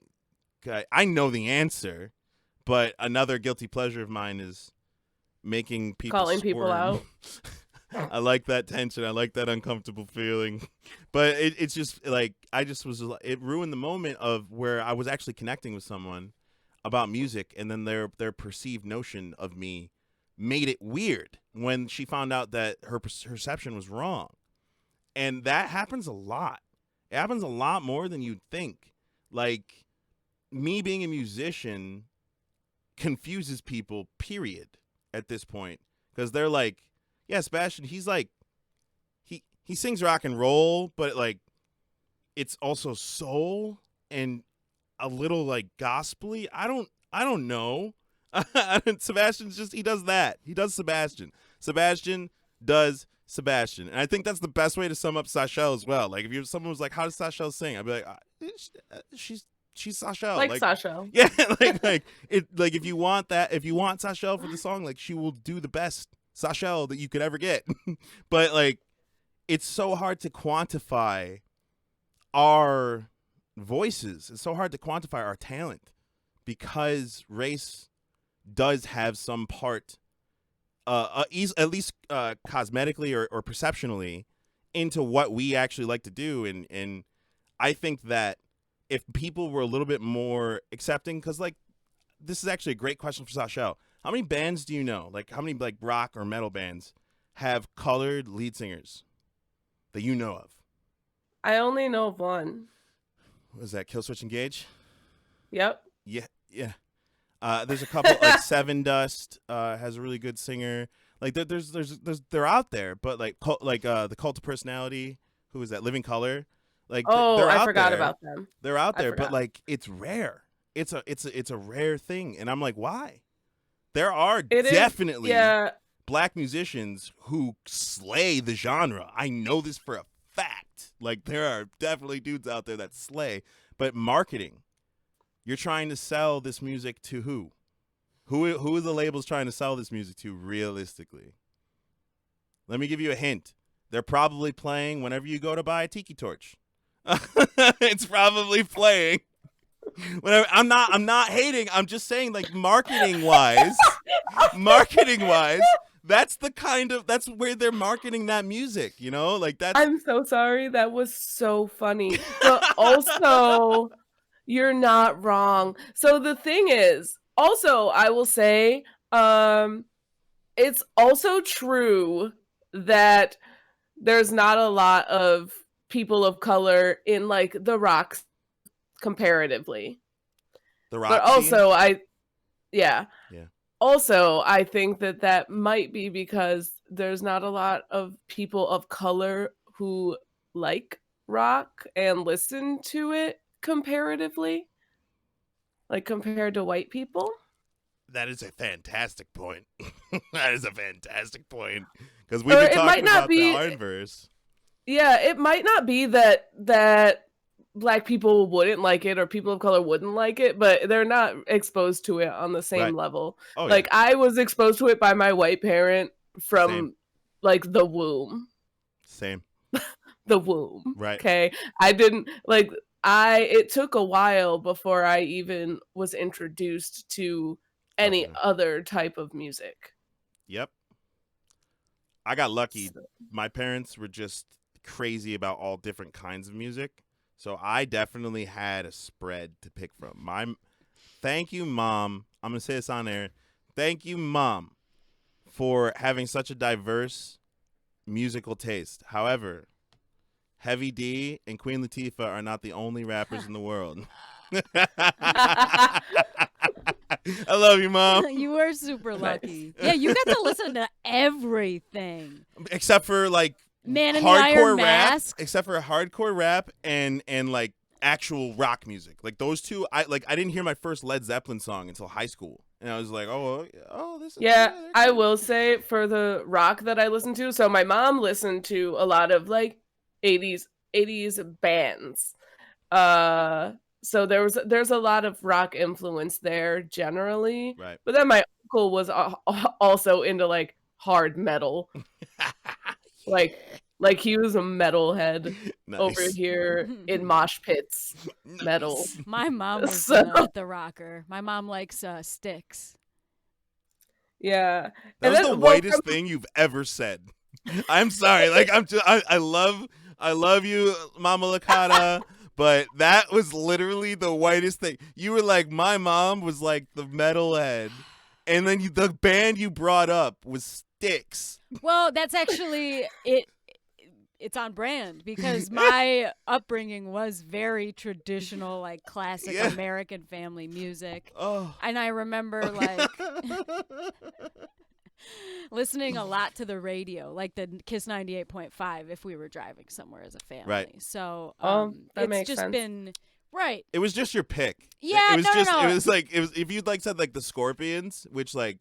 I know the answer, but another guilty pleasure of mine is making people Calling squirm. people out. I like that tension. I like that uncomfortable feeling. But it's just like, I just was, it ruined the moment of where I was actually connecting with someone about music and then their perceived notion of me made it weird when she found out that her perception was wrong. And that happens a lot. It happens a lot more than you'd think. Like, me being a musician confuses people, period, at this point. Because they're like, yeah, Sebastian, he's like, he sings rock and roll, but like, it's also soul and a little like gospel-y. I don't know. Sebastian's just, he does that. He does Sebastian. Sebastian does Sebastian. And I think that's the best way to sum up Sashel as well. Like, if someone was like, how does Sashel sing? I'd be like, she's Sashel. Like Sashel. Yeah, like if you want Sashel for the song, like, she will do the best Sashel that you could ever get. But like, it's so hard to quantify our voices. It's so hard to quantify our talent because race does have some part, at least cosmetically or perceptionally, into what we actually like to do. And I think that if people were a little bit more accepting, because like, this is actually a great question for Sashel. How many bands do you know? Like, how many like rock or metal bands have colored lead singers that you know of? I only know of one. What is that? Killswitch Engage? Yep. Yeah. There's a couple like Seven Dust has a really good singer. Like there's they're out there, but like the Cult of Personality, who is that? Living Color. Like they're I out forgot there. about them. They're out there, but forgot. like it's rare. It's a rare thing, and I'm like, why? There are It is, definitely yeah. black musicians who slay the genre. I know this for a fact. Like, there are definitely dudes out there that slay, but marketing. You're trying to sell this music to who? Who are the labels trying to sell this music to realistically? Let me give you a hint. They're probably playing whenever you go to buy a tiki torch. It's probably playing. Whenever, I'm not hating. I'm just saying, like, marketing wise, that's where they're marketing that music, you know? Like, that's I'm so sorry. That was so funny. But also, you're not wrong. So the thing is, also, I will say, it's also true that there's not a lot of people of color in like the rock comparatively. the rock But also, scene. Yeah. Yeah. Also, I think that might be because there's not a lot of people of color who like rock and listen to it comparatively, like compared to white people. That is a fantastic point. That is a fantastic point. Because Or we've been it might talking not about be- the inverse. Yeah, it might not be that black people wouldn't like it or people of color wouldn't like it, but they're not exposed to it on the same Right. level. Oh, Like, I was exposed to it by my white parent from Same. like the womb. Same. The womb. Right. Okay. I didn't like it took a while before I even was introduced to any Okay. other type of music. Yep. I got lucky. So- My parents were just crazy about all different kinds of music. So I definitely had a spread to pick from. Thank you, Mom. I'm going to say this on air. Thank you, Mom, for having such a diverse musical taste. However, Heavy D and Queen Latifah are not the only rappers in the world. I love you, Mom. You were super lucky. Yeah, you got to listen to everything. Except for like Man in the Iron hardcore rap, Mask. except for hardcore rap and like actual rock music. Like those two, I didn't hear my first Led Zeppelin song until high school, and I was like, oh, this is Yeah, they're I cool. will say for the rock that I listen to, so my mom listened to a lot of like 80s bands. So there's a lot of rock influence there generally. Right. But then my uncle was also into like hard metal. Like he was a metalhead Nice. over here in mosh pits. Metal. Nice. My mom was So- the rocker. My mom likes Sticks. Yeah. That was And the then- well, whitest thing you've ever said. I'm sorry. Like I love you, Mama Lakata, but that was literally the whitest thing. You were like, my mom was like the metalhead, And then the band you brought up was Styx. Well, that's actually it. It's on brand because my upbringing was very traditional, like classic American family music. Oh. And I remember like listening a lot to the radio, like the Kiss 98.5 if we were driving somewhere as a family. Right. So that it's makes just sense. been right. It was just your pick. Yeah, it was no. it was like if you'd like said like the Scorpions, which like,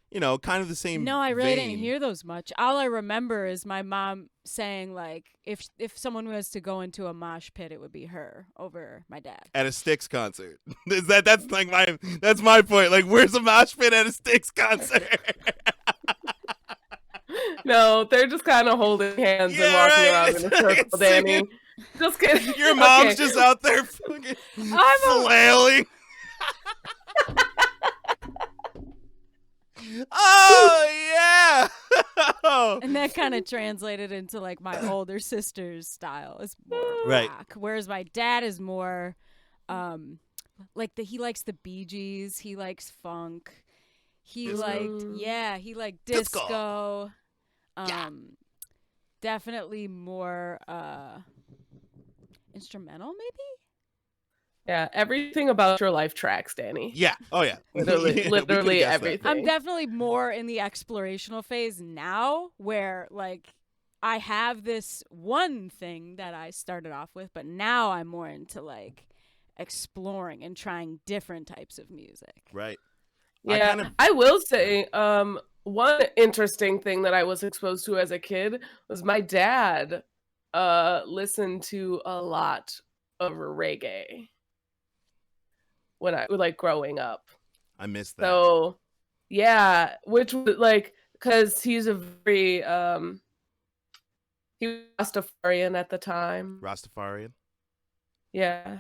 you know, kind of the same No, I really vein. didn't hear those much. All I remember is my mom saying like if someone was to go into a mosh pit, it would be her over my dad. At a Styx concert. That's my point. Like, where's a mosh pit at a Styx concert? No, they're just kind of holding hands and walking around in a circle, Dani. Just kidding. Your mom's just out there fucking flailing. Oh yeah. And that kind of translated into like my older sister's style is more Right. rock, whereas my dad is more like he likes the Bee Gees, he likes funk, he liked disco. Definitely more instrumental maybe. Yeah, everything about your life tracks, Dani. Yeah. Oh yeah. Literally We could've guessed that. everything. I'm definitely more in the explorational phase now where like I have this one thing that I started off with, but now I'm more into like exploring and trying different types of music. Right. Yeah, I will say one interesting thing that I was exposed to as a kid was my dad listened to a lot of reggae when I was like growing up. I missed that. So yeah, which was like because he's a very he was Rastafarian at the time. Rastafarian. Yeah.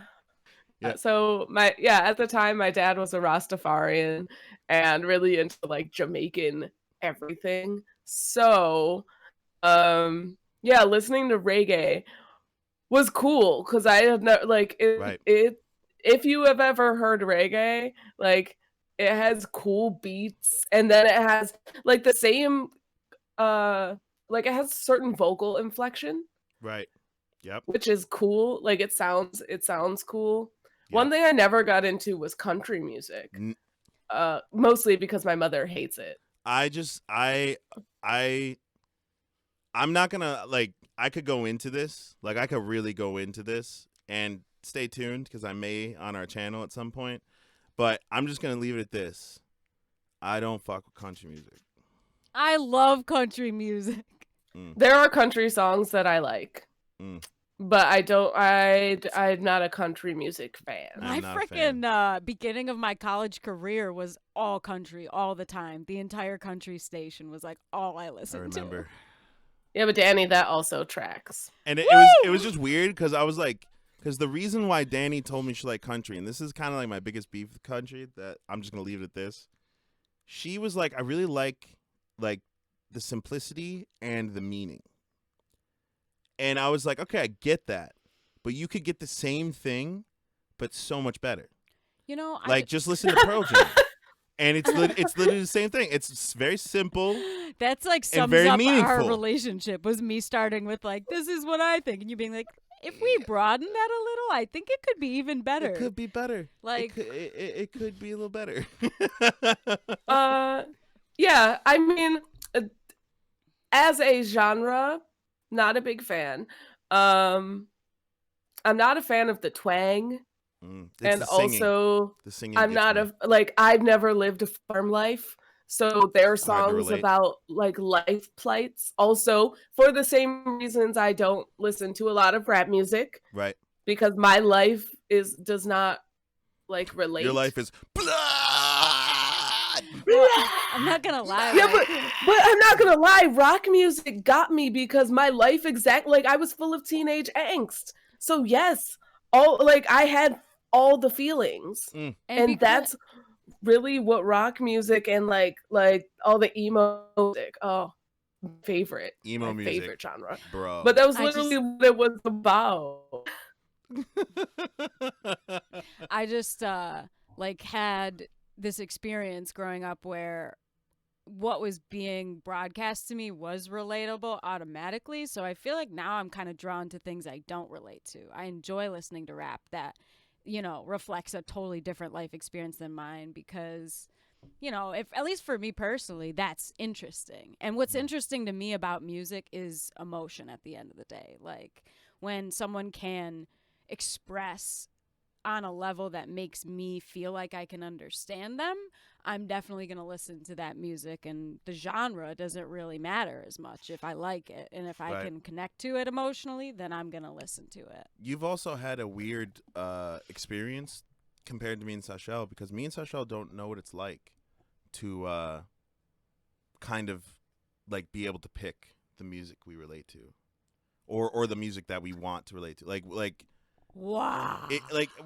Yeah. So at the time my dad was a Rastafarian and really into like Jamaican everything. So listening to reggae was cool because I had never like it if you have ever heard reggae, like it has cool beats and then it has like the same like it has certain vocal inflection. Right. Yep. Which is cool. Like it sounds cool. Yep. One thing I never got into was country music. Mostly because my mother hates it. I'm not gonna like I could go into this. Like I could really go into this and stay tuned because I may on our channel at some point. But I'm just gonna leave it at this. I don't fuck with country music. I love country music. There are country songs that I like. But I'm not a country music fan. My freaking beginning of my college career was all country all the time. The entire country station was like all I listened to. I remember. Yeah, but Dani, that also tracks. And it was just weird because I was like, because the reason why Dani told me she liked country, and this is kind of like my biggest beef with country, that I'm just gonna leave it at this. She was like, I really like the simplicity and the meaning. And I was like, okay, I get that. But you could get the same thing, but so much better. You know, just listen to Pearl Jam. And it's literally the same thing. It's very simple. That's like sums very up meaningful. our relationship was me starting with like, this is what I think. And you being like, if we broaden that a little, I think it could be even better. It could be better. Like it could be a little better. Yeah, I mean, as a genre, not a big fan. I'm not a fan of the twang. And also the singing I'm not I've never lived a farm life. So there are songs about like life plights. Also, for the same reasons I don't listen to a lot of rap music. Right. Because my life does not like relate. Your life is blood. I'm not gonna lie. Yeah, but I'm not gonna lie. Rock music got me because my life I was full of teenage angst. So yes, I had all the feelings, and that's really what rock music and like all the emo music. Oh, favorite emo music, favorite genre, bro. But that was literally what it was about. I just had this experience growing up where what was being broadcast to me was relatable automatically. So I feel like now I'm kind of drawn to things I don't relate to. I enjoy listening to rap that, reflects a totally different life experience than mine because, if at least for me personally, that's interesting. And what's interesting to me about music is emotion at the end of the day. Like when someone can express on a level that makes me feel like I can understand them, I'm definitely going to listen to that music, and the genre doesn't really matter as much if I like it. And if I can connect to it emotionally, then I'm going to listen to it. You've also had a weird experience compared to me and Sashel, because me and Sashel don't know what it's like to kind of like be able to pick the music we relate to or the music that we want to relate to. Like wow.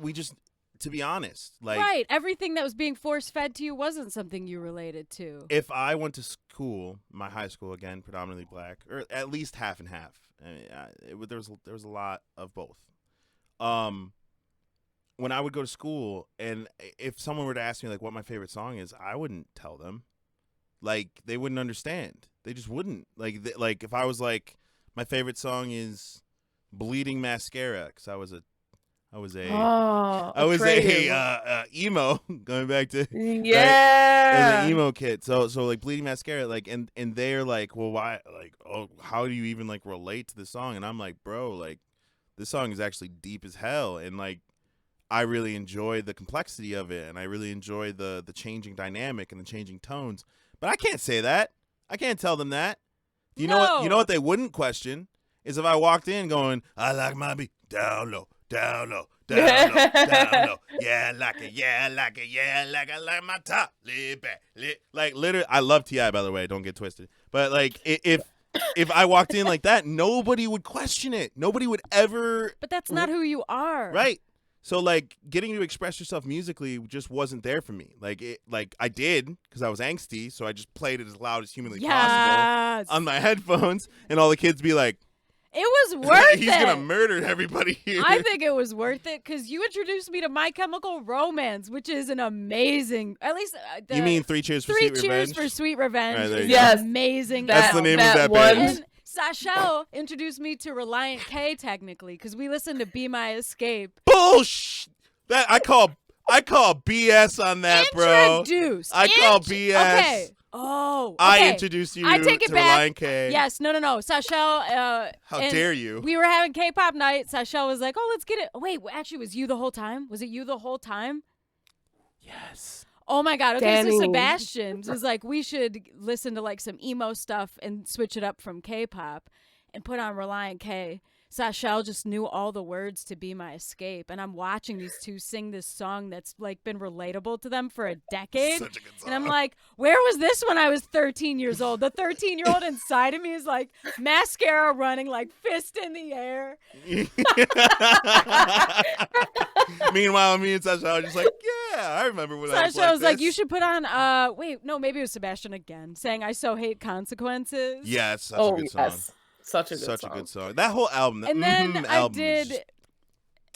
We just, to be honest, like right, everything that was being force-fed to you wasn't something you related to. If I went to school, my high school, again, predominantly black, or at least half and half. There was a lot of both. When I would go to school, and if someone were to ask me like what my favorite song is, I wouldn't tell them. Like they wouldn't understand. They just wouldn't. Like if I was like, my favorite song is "Bleeding Mascara," because I was a emo, going back to yeah, as an emo kid. So like Bleeding Mascara, like and they're like, well, why, like, oh, how do you even like relate to the song? And I'm like, bro, like this song is actually deep as hell, and like I really enjoy the complexity of it, and I really enjoy the changing dynamic and the changing tones. But I can't say that. I can't tell them that. You know what? You know what they wouldn't question is if I walked in going, I like my beat down low. Down low, down low, down low. Yeah, like it, yeah, like it, yeah, like I like my top. Lit back, lit. Like literally, I love T.I., by the way. Don't get twisted. But like, if I walked in like that, nobody would question it. Nobody would ever. But that's not who you are, right? So like, getting to express yourself musically just wasn't there for me. Like I did because I was angsty, so I just played it as loud as humanly possible on my headphones, and all the kids be like. It was worth it. He's going to murder everybody here. I think it was worth it because you introduced me to My Chemical Romance, which is an amazing, at least. You mean Three Cheers for Sweet Revenge? 3 Cheers for Sweet Revenge. Right, yes. Amazing. That's the name of that band. And Sashel introduced me to Reliant K, technically, because we listened to Be My Escape. Bullshit. That I call BS on that, bro. I call BS. Okay. Oh, okay. I introduced you to Reliant K. Yes, no. Sashel. How dare you? We were having K-pop night. Sashel was like, "Oh, let's get it." Wait, actually, was you the whole time? Was it you the whole time? Yes. Oh my God. Okay, Dani. so Sebastian was like, we should listen to like some emo stuff and switch it up from K-pop and put on Reliant K. Sashel just knew all the words to Be My Escape, and I'm watching these two sing this song that's like been relatable to them for a decade. Such a good song. And I'm like, where was this when I was 13 years old? The 13-year-old inside of me is like mascara running, like fist in the air. Meanwhile, me and Sashel are just like, yeah, I remember when I was like Sashel was like, this. you should put on, wait, no, maybe it was Sebastian again, saying I So Hate Consequences. Yeah, it's such a good song. Yes. Such a good song. That whole album. And then I did. Just...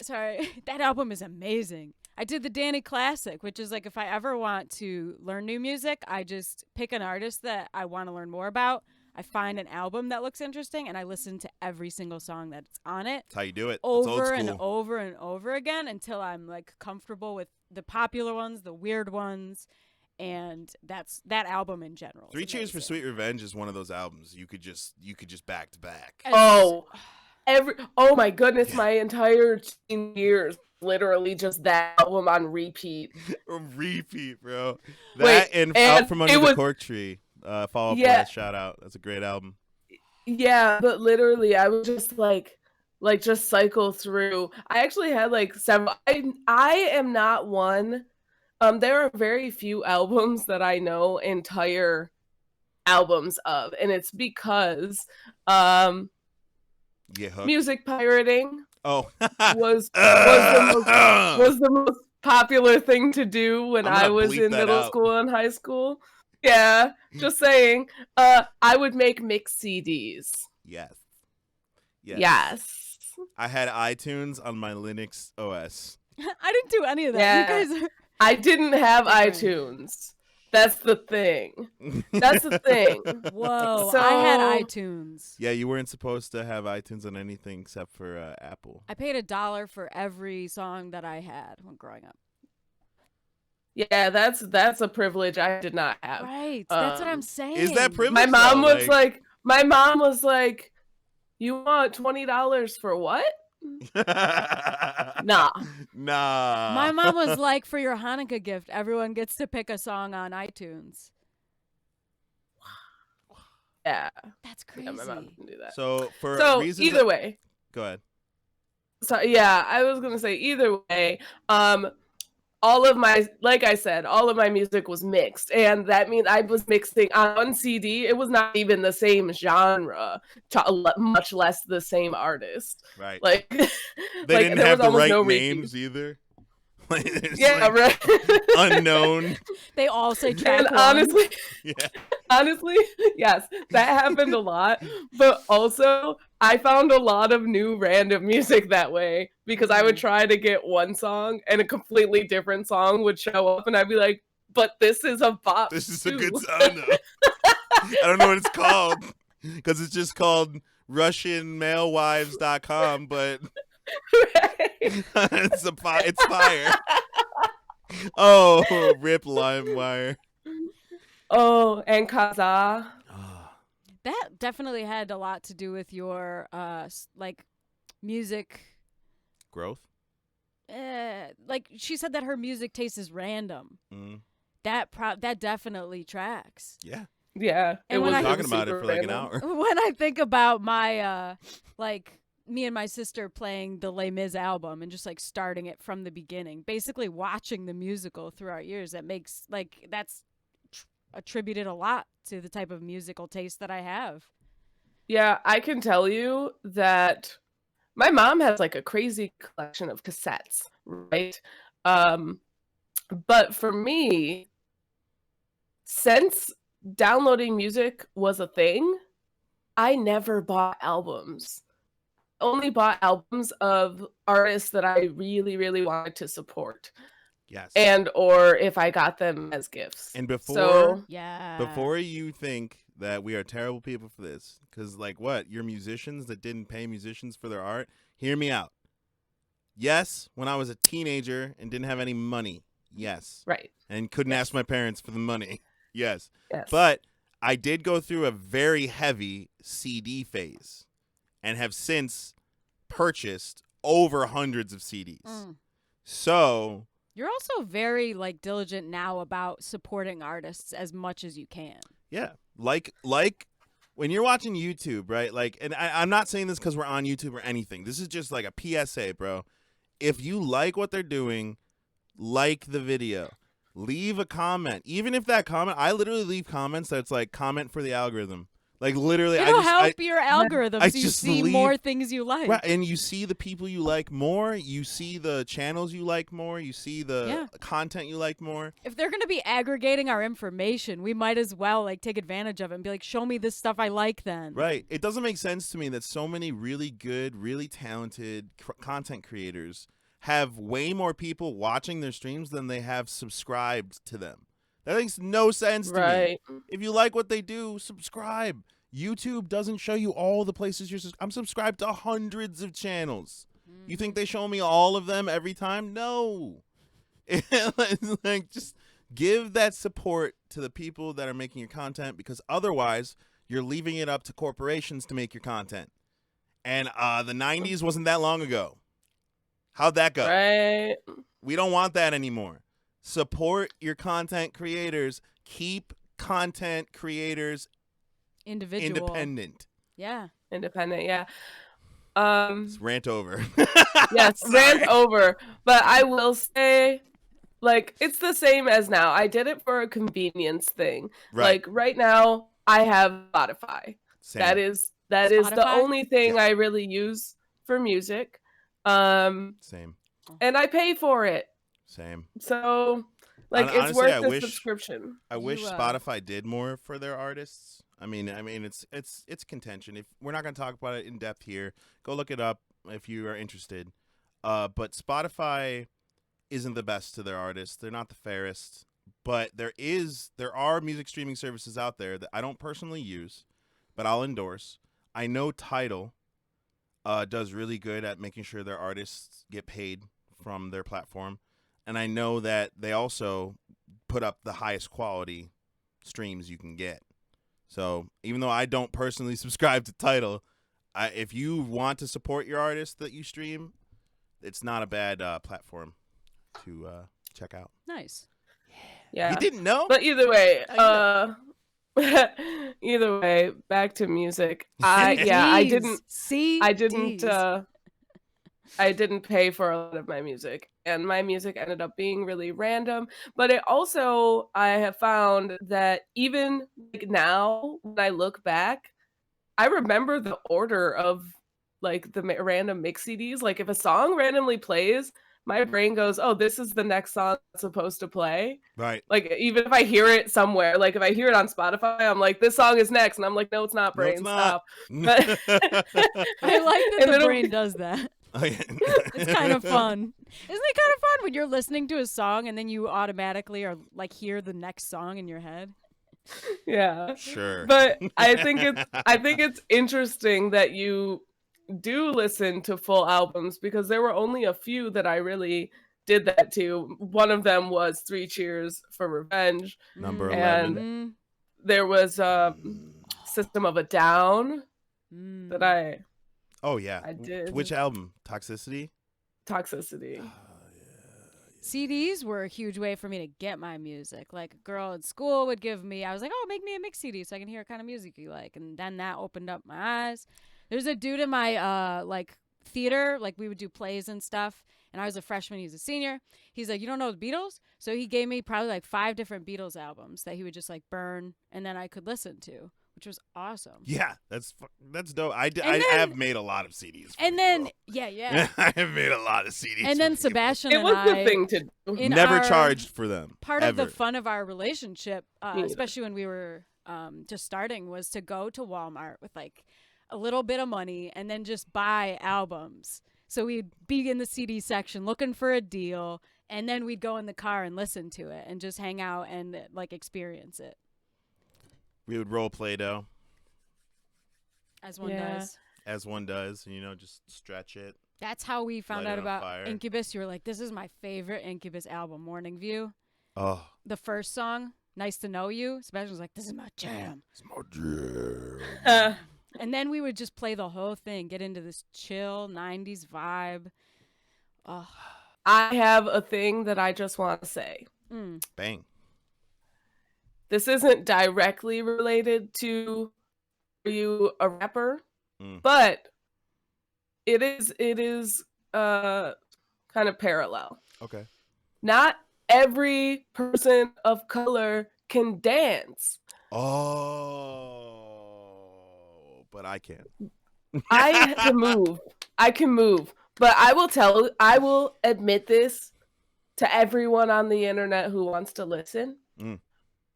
Sorry, that album is amazing. I did the Dani Classic, which is like if I ever want to learn new music, I just pick an artist that I want to learn more about. I find an album that looks interesting, and I listen to every single song that's on it. That's how you do it. Over and over and over again until I'm like comfortable with the popular ones, the weird ones. And that's that album in general. 3 Cheers for Sweet Revenge is one of those albums you could just back to back. Oh my goodness, my entire teen years literally just that album on repeat. Repeat, bro. That and Out From Under the Cork Tree. Follow up with shout out. That's a great album. Yeah, but literally I was just like just cycle through. I actually had like several. I am not one. There are very few albums that I know entire albums of, and it's because music pirating was the most popular thing to do when I was in middle school and high school. Yeah, just saying. I would make mix CDs. Yes. Yes. I had iTunes on my Linux OS. I didn't do any of that. Yeah. You guys are... I didn't have Different. iTunes. That's the thing. That's the thing. Whoa, So- I had iTunes. Yeah, you weren't supposed to have iTunes on anything except for Apple. I paid $1 for every song that I had when growing up. Yeah, that's a privilege I did not have. Right, that's what I'm Um, saying. Is that privilege? My mom though? was like, "You want $20 for what?" Nah. Nah. My mom was like, for your Hanukkah gift, everyone gets to pick a song on iTunes. Yeah. That's crazy. Yeah, my mom didn't do that. So for So reasons either way. go ahead. So yeah, I was gonna say either way. All of my, like I said, all of my music was mixed, and that means I was mixing on one CD. It was not even the same genre, much less the same artist. Right. Like They like, didn't there have was the almost right no names repeats. either. It's Yeah, like right. unknown. They all say track And one. honestly, yes, that happened a lot. But also, I found a lot of new random music that way because I would try to get one song and a completely different song would show up, and I'd be like, "But this is a bop. This is too." a good song. I don't know what it's called because it's just called RussianMaleWives.com, but Right? it's fire. Oh, rip LimeWire. Oh, and Kaza. That definitely had a lot to do with your like music. Growth. Like she said that her music taste is random. Mm. That definitely tracks. Yeah. Yeah, And We've when been I- talking about it super for like an random. hour. When I think about my like me and my sister playing the Les Mis album and just like starting it from the beginning, basically watching the musical throughout years, that makes like that's attributed a lot to the type of musical taste that I have. Yeah, I can tell you that my mom has like a crazy collection of cassettes, right? But for me, since downloading music was a thing, I never bought albums. Only bought albums of artists that I really, really wanted to support, Yes. and or if I got them as gifts. And before So Yeah. before you think that we are terrible people for this, because like what? You're musicians that didn't pay musicians for their art? Hear me out. Yes, when I was a teenager and didn't have any money. Yes. right, And couldn't ask my parents for the money. Yes. yes, But I did go through a very heavy CD phase and have since purchased over hundreds of CDs. Mm. So, You're also very like diligent now about supporting artists as much as you can. yeah, like when you're watching YouTube, right? Like, and I'm not saying this because we're on YouTube or anything. This is just like a PSA, bro. If you like what they're doing, like the video. Leave a comment. Even if that comment, I literally leave comments that's like comment for the algorithm. Like literally, It'll help your algorithm I so you just see leave- more things you like. Right, and you see the people you like more, you see the channels you like more, you see the content you like more. If they're going to be aggregating our information, we might as well like take advantage of it and be like, show me this stuff I like then. Right. It doesn't make sense to me that so many really good, really talented content creators have way more people watching their streams than they have subscribed to them. That makes no sense to me. right. If you like what they do, subscribe. YouTube doesn't show you all the places I'm subscribed to hundreds of channels. You think they show me all of them every time? No. Like, just give that support to the people that are making your content, because otherwise you're leaving it up to corporations to make your content. And the 90s wasn't that long ago. How'd that go? Right. We don't want that anymore. Support your content creators. Keep content creators Individual. independent. Yeah. Independent, yeah. It's rant over. Yes, Sorry. rant over. But I will say, like, it's the same as now. I did it for a convenience thing. Right. Like right now, I have Spotify. Same. That is the Spotify? only thing Yeah. I really use for music. Same. And I pay for it. Same. So like it's Honestly, worth I the wish- subscription. I wish You, Spotify did more for their artists. I mean, it's contention. If we're not going to talk about it in depth here, go look it up if you are interested. But Spotify isn't the best to their artists. They're not the fairest. But there are music streaming services out there that I don't personally use, but I'll endorse. I know Tidal does really good at making sure their artists get paid from their platform. And I know that they also put up the highest quality streams you can get. So even though I don't personally subscribe to Tidal, if you want to support your artist that you stream, it's not a bad platform to check out. Nice. Yeah. You didn't know? But either way, back to music. I didn't pay for a lot of my music, and my music ended up being really random. But it also, I have found that even like now, when I look back, I remember the order of like the random mix CDs. Like if a song randomly plays, my brain goes, "Oh, this is the next song that's supposed to play." Right. Like even if I hear it somewhere, like if I hear it on Spotify, I'm like, "This song is next," and I'm like, "No, it's not, brain. Stop." But I like that the brain does that. Oh, yeah. It's kind of fun. Isn't it kind of fun when you're listening to a song and then you automatically are like hear the next song in your head? Yeah. Sure. But I think it's interesting that you do listen to full albums, because there were only a few that I really did that to. One of them was 3 Cheers for Revenge. Number and 11. there was System of a Down that I did. Which album? Toxicity? CDs were a huge way for me to get my music. Like a girl at school would give me, I was like, "Oh, make me a mix CD so I can hear what kind of music you like." And then that opened up my eyes. There's a dude in my like theater, like we would do plays and stuff, and I was a freshman, he's a senior. He's like, "You don't know the Beatles?" So he gave me probably like 5 different Beatles albums that he would just like burn and then I could listen to, which was awesome. Yeah, that's dope. I have made a lot of CDs. And then yeah. I have made a lot of CDs. And then Sebastian it and was I the thing to do. Never charged for them. Part ever. of the fun of our relationship, especially when we were just starting, was to go to Walmart with like a little bit of money and then just buy albums. So we'd be in the CD section looking for a deal, and then we'd go in the car and listen to it and just hang out and like experience it. We would role play though. As one does. As one does, just stretch it. That's how we found Light out it on about fire. Incubus. You were like, "This is my favorite Incubus album, Morning View." Oh. The first song, "Nice to Know You," Sebastian was like, "This is my jam." It's my jam. And then we would just play the whole thing, get into this chill 90s vibe. Oh. I have a thing that I just want to say. Bang. This isn't directly related to you a rapper, but it is kind of parallel. Okay. Not every person of color can dance. Oh, but I can. I can move. But I will admit this to everyone on the internet who wants to listen.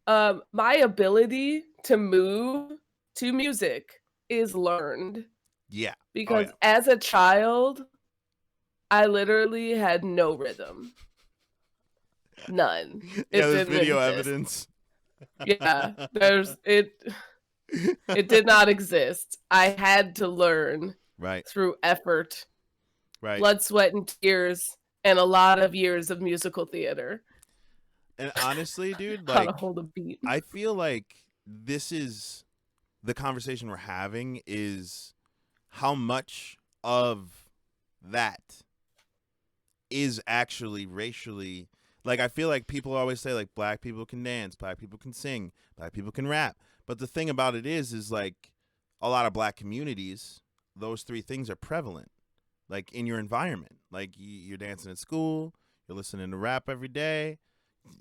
My ability to move to music is learned. Yeah. Because as a child, I literally had no rhythm. None. There's video evidence. Yeah, it did not exist. I had to learn through effort, blood, sweat, and tears, and a lot of years of musical theater. And honestly, dude, how to hold a beat. I feel like this is the conversation we're having, is how much of that is actually racially. Like, I feel like people always say, like, black people can dance, black people can sing, black people can rap. But the thing about it is like, a lot of black communities, those 3 things are prevalent, like, in your environment. Like, you're dancing at school, you're listening to rap every day,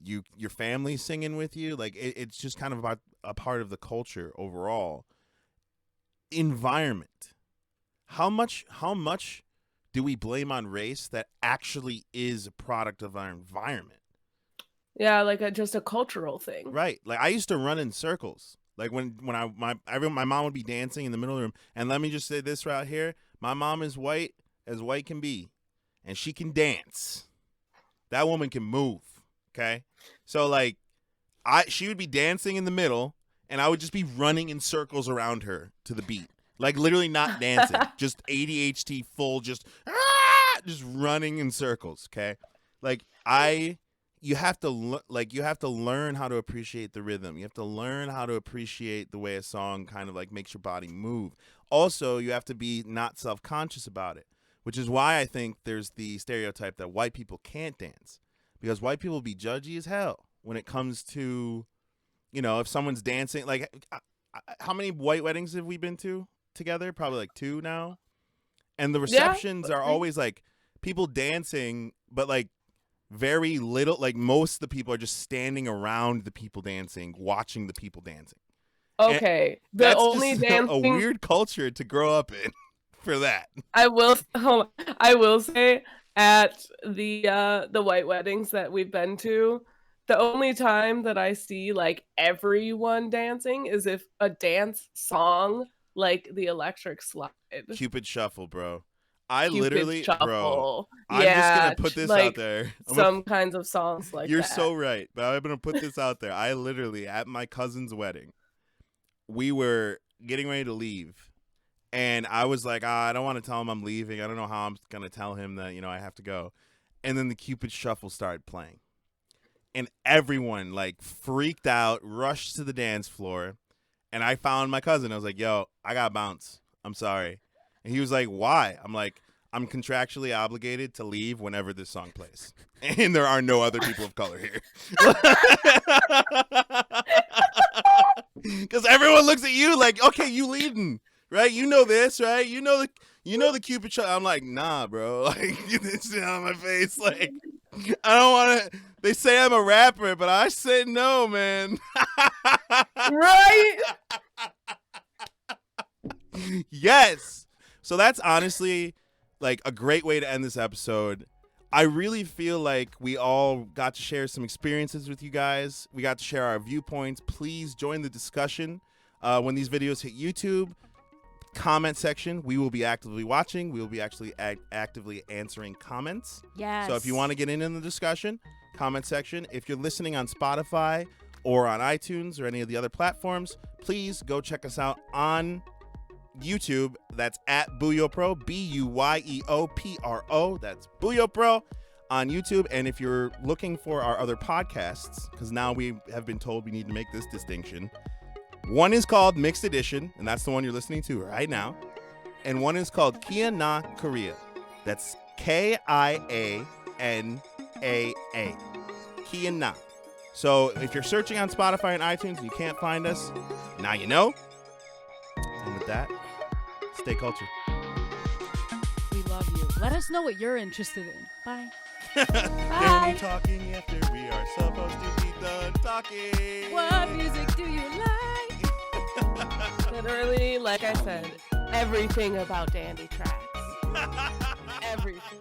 your family's singing with you. Like, it's just kind of about a part of the culture overall. Environment. How much do we blame on race that actually is a product of our environment? Yeah, like just a cultural thing. Right. Like, I used to run in circles. Like when my mom would be dancing in the middle of the room, and let me just say this right here: my mom is white as white can be, and she can dance. That woman can move. Okay, so like, she would be dancing in the middle, and I would just be running in circles around her to the beat, like literally not dancing, just ADHD full, just running in circles. Okay, like you have to learn how to appreciate the rhythm. You have to learn how to appreciate the way a song kind of like makes your body move. Also, you have to be not self-conscious about it, which is why I think there's the stereotype that white people can't dance, because white people be judgy as hell when it comes to, you know, if someone's dancing. Like, how many white weddings have we been to together? Probably like 2 now. And the receptions are always like people dancing, but like very little, like most of the people are just standing around the people dancing, watching the people dancing. Okay, And the that's only just dancing a weird culture to grow up in for that. I will say at the white weddings that we've been to, the only time that I see like everyone dancing is if a dance song like the Electric Slide, Cupid Shuffle, bro. I Cupid literally, bro, Shuffle. I'm just Yeah, gonna put this like out there. some kinds of songs like You're that. so right, but I'm gonna put this out there. I literally, at my cousin's wedding, we were getting ready to leave, and I was like, I don't want to tell him I'm leaving. I don't know how I'm gonna tell him that, you know, I have to go. And then the Cupid Shuffle started playing, and everyone like freaked out, rushed to the dance floor, and I found my cousin. I was like, yo, I gotta bounce. I'm sorry. And he was like, why? I'm like, I'm contractually obligated to leave whenever this song plays. And there are no other people of color here. Because everyone looks at you like, okay, you leading, right? You know this, right? You know the Cupid shot. I'm like, nah, bro. Like, get this shit out of my face. Like, I don't want to. They say I'm a rapper, but I said no, man. Right? Yes. So that's honestly like a great way to end this episode. I really feel like we all got to share some experiences with you guys. We got to share our viewpoints. Please join the discussion when these videos hit YouTube. Comment section. We will be actively watching. We will be actually actively answering comments. Yes. So if you want to get in the discussion, comment section. If you're listening on Spotify or on iTunes or any of the other platforms, please go check us out on YouTube. That's at BuyoPro, BUYEOPRO. That's BuyoPro on YouTube. And if you're looking for our other podcasts, because now we have been told we need to make this distinction. One is called Mixed Edition, and that's the one you're listening to right now. And one is called Kia Na Korea. That's KIANAA. Kia Na. So if you're searching on Spotify and iTunes and you can't find us, now you know. And with that, stay cultured. We love you. Let us know what you're interested in. Bye. Dani talking after we are supposed to be done talking. What music do you like? Literally, like I said, everything about Dani tracks. Everything.